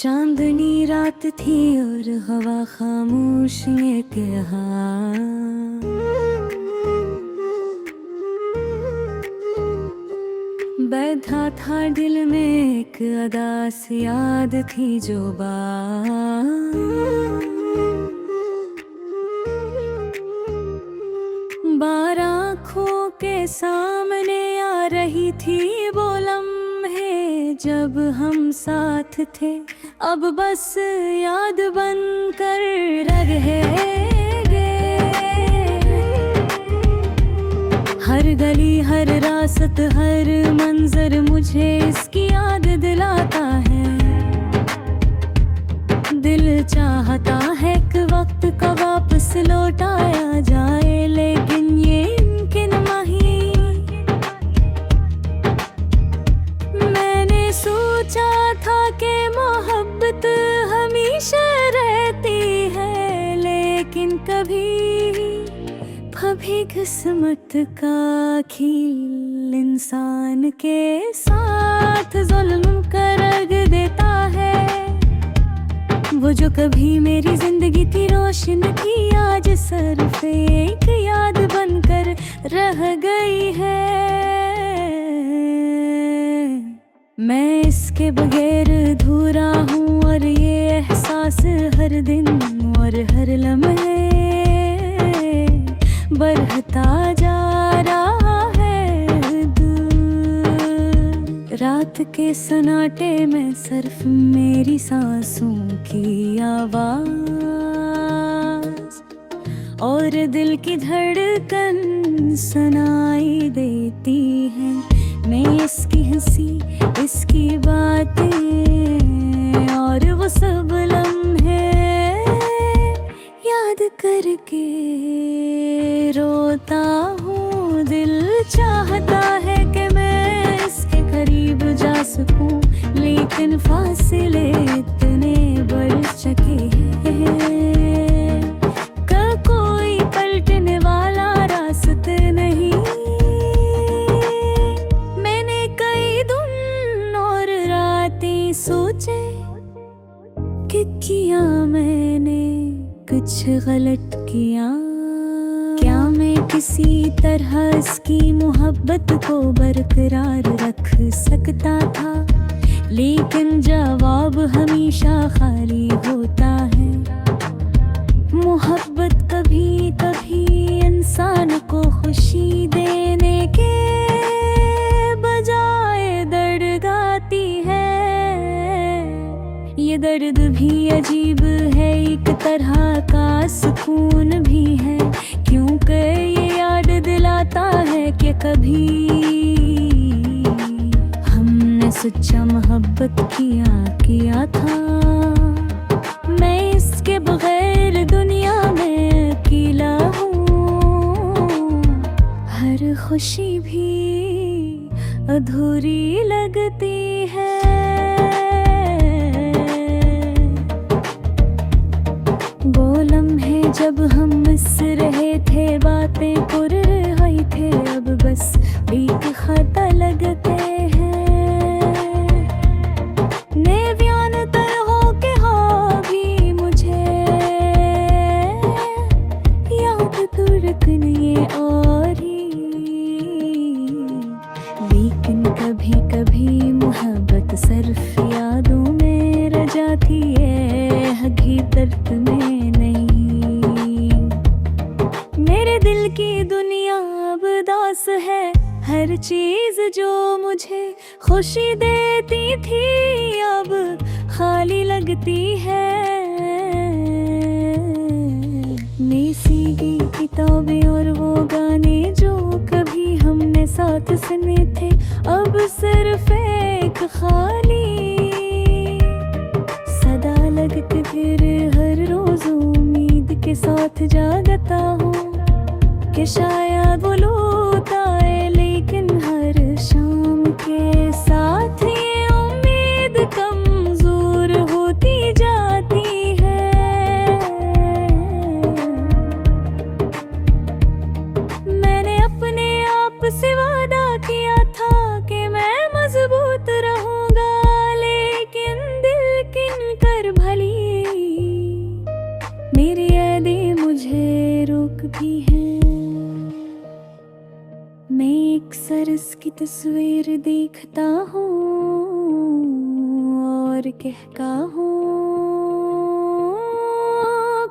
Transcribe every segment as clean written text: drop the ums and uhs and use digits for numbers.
चांदनी रात थी और हवा खामोश ये कहा, बैठा था दिल में एक अदास याद थी जो बार आँखों के सामने आ रही थी वो लम्हे जब हम साथ थे, अब बस याद बन कर रहेंगे। हर गली हर रास्त हर मंजर मुझे इसकी याद दिलाता है। दिल चाहता है कि वक्त का वापस लौटाया जाए, लेकिन ये मुमकिन नहीं। मैंने सोचा था कि मोहब्बत हमेशा रहती है, लेकिन कभी किस्मत का खेल इंसान के साथ जुल्म कर देता है। वो जो कभी मेरी जिंदगी थी रोशन थी, आज सिर्फ एक याद बनकर रह गई है। मैं इसके बगैर अधूरा हूँ और ये एहसास हर दिन और हर लम्हे बढ़ता जा रहा है दूर। रात के सन्नाटे में सिर्फ मेरी सांसों की आवाज और दिल की धड़कन सुनाई देती है। मैं इसकी हंसी इसकी बातें और वो सब लम्हे याद करके रोता हूँ। दिल चाहता है कि मैं इसके करीब जा सकूं, लेकिन फासले इतने बढ़ चुके हैं कि कोई पलटने वाला रास्ते नहीं। मैंने कई दिन और रातें सोचे कि किया मैंने कुछ गलत किया। क्या मैं किसी तरह इसकी मोहब्बत को बरकरार रख सकता था, लेकिन जवाब हमेशा खाली होता है। मोहब्बत कभी कभी इंसान को खुशी देने के बजाय दर्द गाती है। ये दर्द भी अजीब है, एक तरह का सुकून भी है, क्योंकि ये याद दिलाता है कि कभी हमने सच्चा मोहब्बत किया था। मैं इसके बगैर दुनिया में अकेला हूँ, हर खुशी भी अधूरी लगती है। वो लम्हे जब हम मिस रहे थे, बातें कर रहे थे, अब बस एक खाता लगते हैं। नेवियान तर हो के हाँ भी मुझे याद तो रखनी ये और ही, लेकिन कभी कभी मोहब्बत सिर्फ यादों में रह जाती है, हकीकत में नहीं। मेरे दिल की दुनिया अब उदास है, हर चीज जो मुझे खुशी देती थी अब खाली लगती है। मेरी सीधी किताबें और वो गाने जो कभी हमने साथ सुने थे, अब सिर्फ एक खाली सदा लगते फिर हर रोज उम्मीद के साथ जागता हूँ कि शायद वो लौट आए, लेकिन हर शाम के साथ ये उम्मीद कमजोर होती जाती है। मैंने अपने आप से वादा किया था कि मैं मजबूत रहूंगा, लेकिन दिल किन भी है। मैं अक्सर इसकी तस्वीर देखता हूँ और कहता हूँ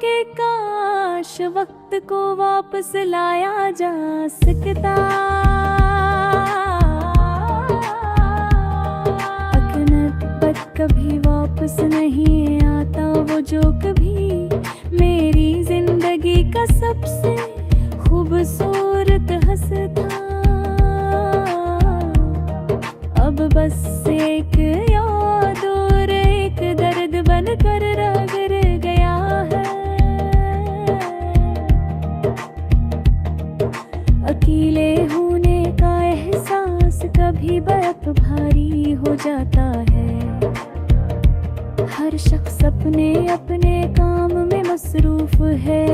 कि काश वक्त को वापस लाया जा सकता। अकनत कभी वापस नहीं आता, वो जो कभी मेरी जिंदगी का सबसे खूबसूरत हंसता। अब बस एक याद और एक दर्द बनकर रगड़ गया है। अकेले होने का एहसास कभी बहुत भारी हो जाता है। हर शख्स अपने अपने काम में मसरूफ है,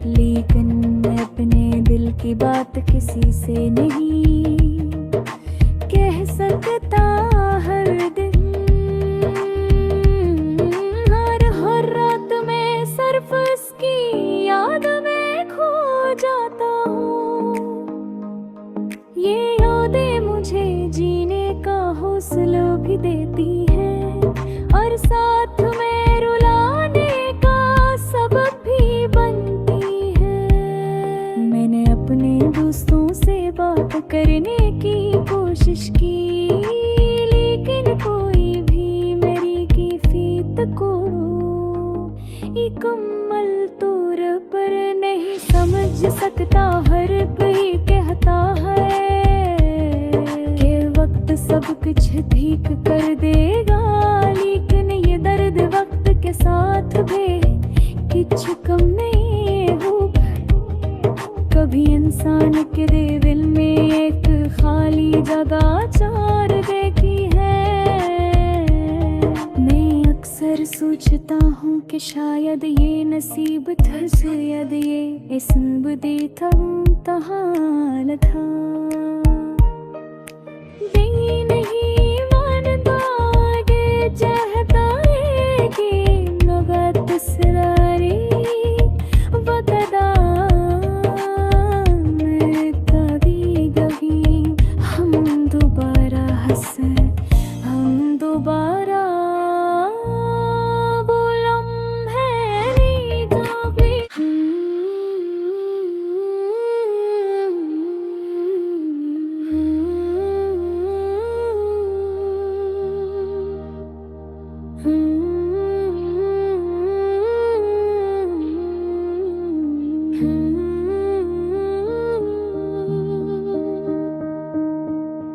लेकिन मैं अपने दिल की बात किसी से नहीं कह सकता। हर दिन हर रात में सिर्फ उसकी याद में खो जाता हूँ। ये यादें मुझे जीने का हौसला भी देती हैं और साथ में रुलाने का सबब भी बनती है। मैंने अपने दोस्तों से बात करने की कोशिश की, लेकिन कोई भी मेरी कैफियत को मुकम्मल तौर पर नहीं समझ सकता। हर कोई कहता है कि वक्त सब कुछ ठीक कर देगा, लेकिन ये दर्द वक्त के साथ भी कुछ कम नहीं होगा। कभी इंसान के दिल में एक खाली जगह चार देखी है। मैं अक्सर सोचता हूँ कि शायद ये नसीब था, शायद ये इसम बदी था, तहाल था। दिल नहीं मानता कि चाहता है कि नगत सरारी बता मैं कभी कभी हम दोबारा हंसे, हम दोबारा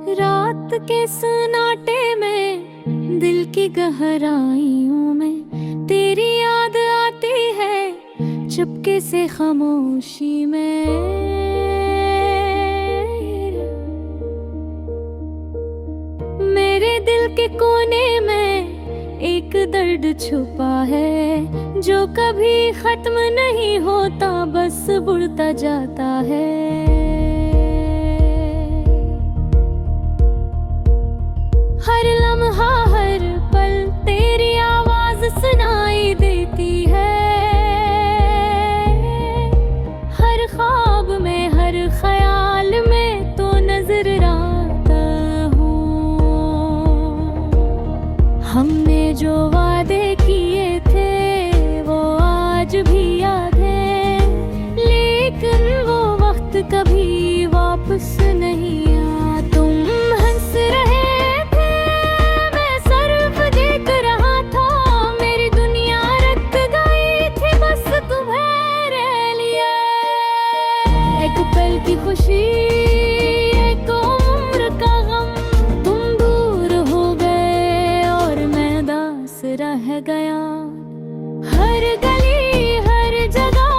रात के सन्नाटे में, दिल की गहराइयों में तेरी याद आती है चुपके से खामोशी में। मेरे दिल के कोने में एक दर्द छुपा है जो कभी खत्म नहीं होता, बस बढ़ता जाता है। हर लम्हा हर पल तेरी आवाज सुनाई देती है। हर ख्वाब में हर ख्याल में तो नजर आता हूँ। हमने जो वादे किए थे वो आज भी याद है, लेकिन वो वक्त कभी वापस नहीं आया। तुम हंस रहे की खुशी, एक उम्र का गम, तुम दूर हो गए और मैं दास रह गया। हर गली हर जगह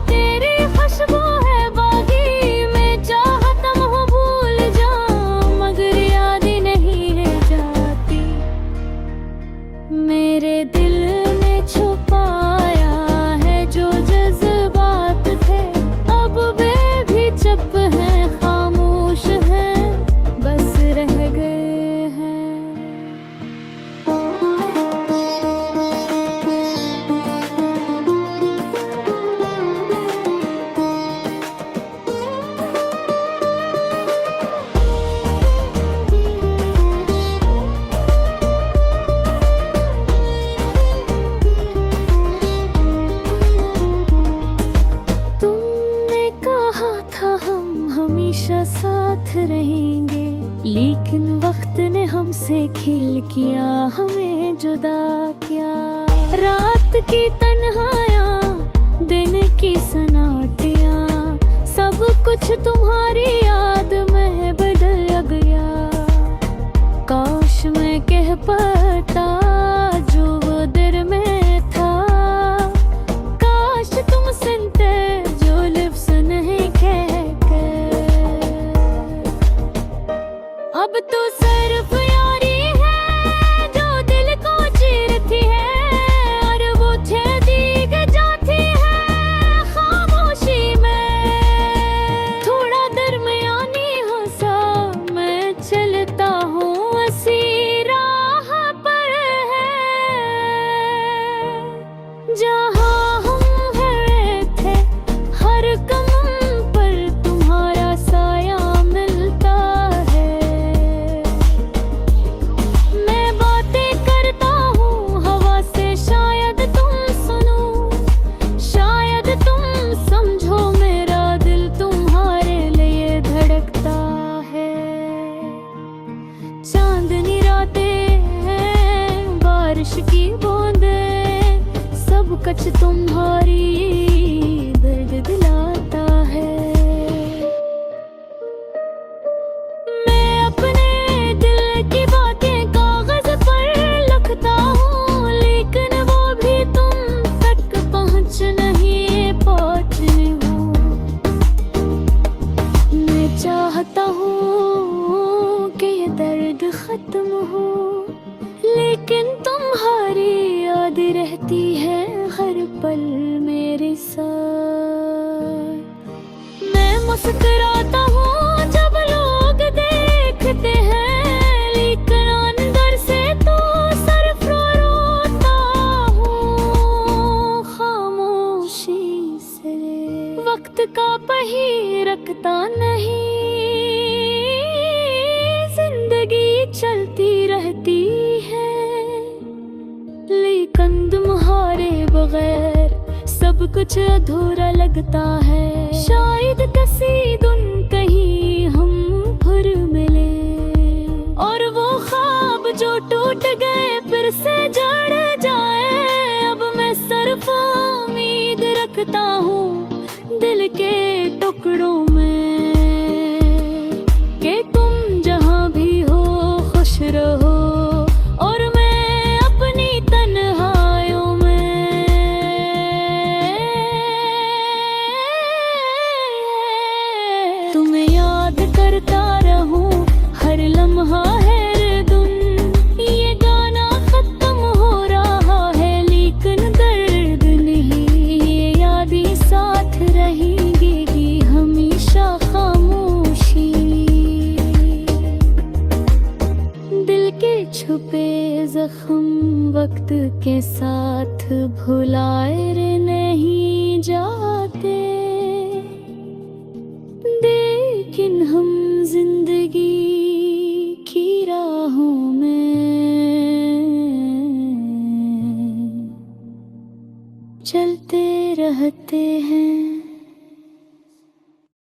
तेरी खुशबू है बागी, मैं चाहता हूँ भूल जाऊं मगर याद नहीं रह जाती। मेरे दिल ने छुपाया है जो जज्बात थे, अब चुप है खामोश। हमेशा साथ रहेंगे। लेकिन वक्त ने हमसे खेल किया, हमें जुदा किया। रात की तन्हाइयाँ, दिन की सन्नाटियाँ, सब कुछ तुम्हारी याद में बदल गया। काश मैं कह पाता जो वो दिल में था, काश तुम सुनते जो लिप्स नहीं कहकर। अब तो सिर्फ यारी है जो दिल को चीरती है, और वो छेदी जाती है खामोशी में। थोड़ा दरमियानी हंसा मैं चलता हूँ, ऐसी राह पर है जहाँ हम खड़े थे। हर कदम पर तुम्हारा साया मिलता है। मैं बातें करता हूँ हवा से, शायद तुम सुनो, शायद तुम समझो। मेरा दिल तुम्हारे लिए धड़कता है। चांदनी रातें हैं, बारिश की बूंदें, सब कुछ तुम्हारी दर्द दिलाता है। मैं अपने दिल की बातें कागज पर लिखता हूँ, लेकिन वो भी तुम तक पहुँच नहीं पाती हूँ। मैं चाहता हूँ कि ये दर्द खत्म हो, लेकिन तुम्हारी याद रहती है हर पल मेरे साथ। मैं मुस्कुराता हूँ जब लोग देखते हैं, लेकिन अंदर से तो सिर्फ रोता हूँ खामोशी से। वक्त का पहिया रखता नहीं, जिंदगी चलती रहती है, लेकिन तुम्हारे बगैर सब कुछ अधूरा लगता है। शायद किसी दिन कहीं हम फिर मिले, और वो ख्वाब जो टूट गए फिर से जड़ जाए। अब मैं सिर्फ उम्मीद रखता हूँ दिल के टुकड़ों में, कि तुम जहाँ भी हो खुश रहो, और मैं अपनी तन्हाइयों में तुम्हें याद करता रहूं हर लम्हा है दिन। ये गाना खत्म हो रहा है, लेकिन दर्द नहीं, ये यादें साथ रहेंगी हमेशा खामोशी। दिल के छुपे जख्म वक्त के साथ भुलाए नहीं जाते, लेकिन हम जिंदगी की राहों में चलते रहते हैं।